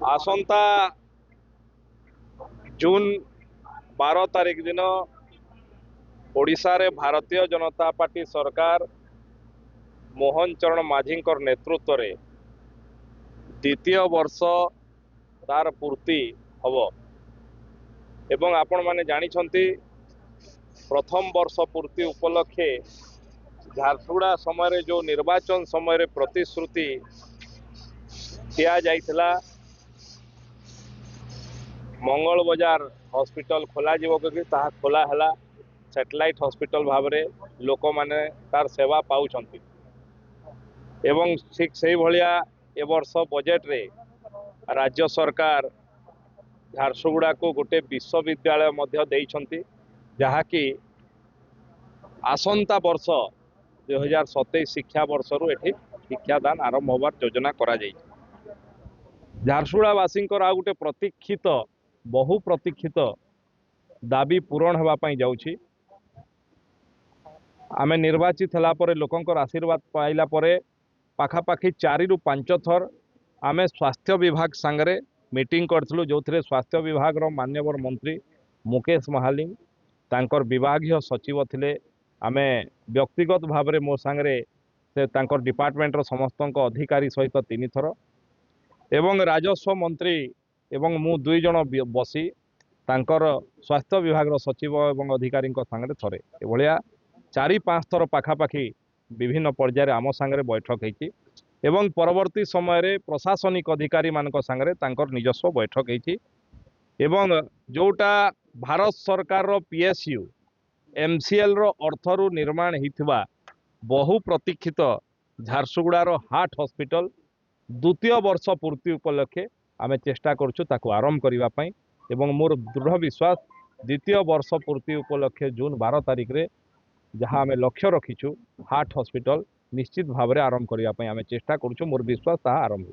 आसंता जून 12 तारिख दिन ओडिशा रे भारतीय जनता पार्टी सरकार मोहन चरण माझी नेतृत्व रे द्वितीय वर्ष तार पूर्ति हब एवं आपण माने जानिछंती प्रथम वर्ष पूर्ति उपलक्षे झारसुगुड़ा समय जो निर्वाचन समय प्रतिश्रुति दिया जाइथिला मंगल बजार हॉस्पिटल खोला जीव कि ताहा खोला हला सैटेलाइट हॉस्पिटल भाव में लोक माने तार सेवा पाउछंती एवं ठीक से भलिया ए वर्ष बजेट रे राज्य सरकार झारसुगुड़ा को गोटे विश्वविद्यालय मध्य देइछंती जहाँकि आसंता वर्ष 2027 शिक्षा वर्ष रु एठी शिक्षादान आरंभ होबार योजना करा जाई। झारसुगुड़ावासी आ गोटे प्रतीक्षित बहु प्रतीक्षित दाबी पूरण होगा जाउछि। आमे निर्वाचित हला परे लोकंकर आशीर्वाद पाइला परे पाखापाखि 4 रु 5 थर आमे स्वास्थ्य विभाग संगरे मीटिंग करथलु जो थे स्वास्थ्य विभाग रो मान्यवर मंत्री मुकेश महालिंग तांकर विभागीय सचिव थिले आमे व्यक्तिगत भाव में मो सांगरे से तांकर डिपार्टमेंट रो समस्त अधिकारी सहित 3 थर एवं राजस्व मंत्री एवं मु 2 जन बसी तांकर स्वास्थ्य विभाग रो सचिव एवं अधिकारी सांगरे थरे एभलिया 4-5 थर पाखापाखि विभिन्न पर्यायर आम सांगरे बैठक होती एवं परवर्ती समय रे प्रशासनिक अधिकारी मानक सांगरे तांकर निजस्व बैठक होती एवं जोटा भारत सरकार रो पीएसयू एमसीएल रो अर्थरु निर्माण होइथिबा बहु प्रतीक्षित झारसुगुड़ा रो हार्ट हॉस्पिटल द्वितीय वर्ष पूर्ति उपलक्षे आमे चेष्टा करछु ताको आरंभ करिवा पई एवं मोर दृढ़ विश्वास द्वितीय वर्ष पूर्ति उपलक्षे जून 12 तारिख रे जहाँ आमे लक्ष्य रखीछु हार्ट हॉस्पिटल निश्चित भाव में आरंभ करिवा पई आमे चेष्टा करछु मोर विश्वास ता आरंभ।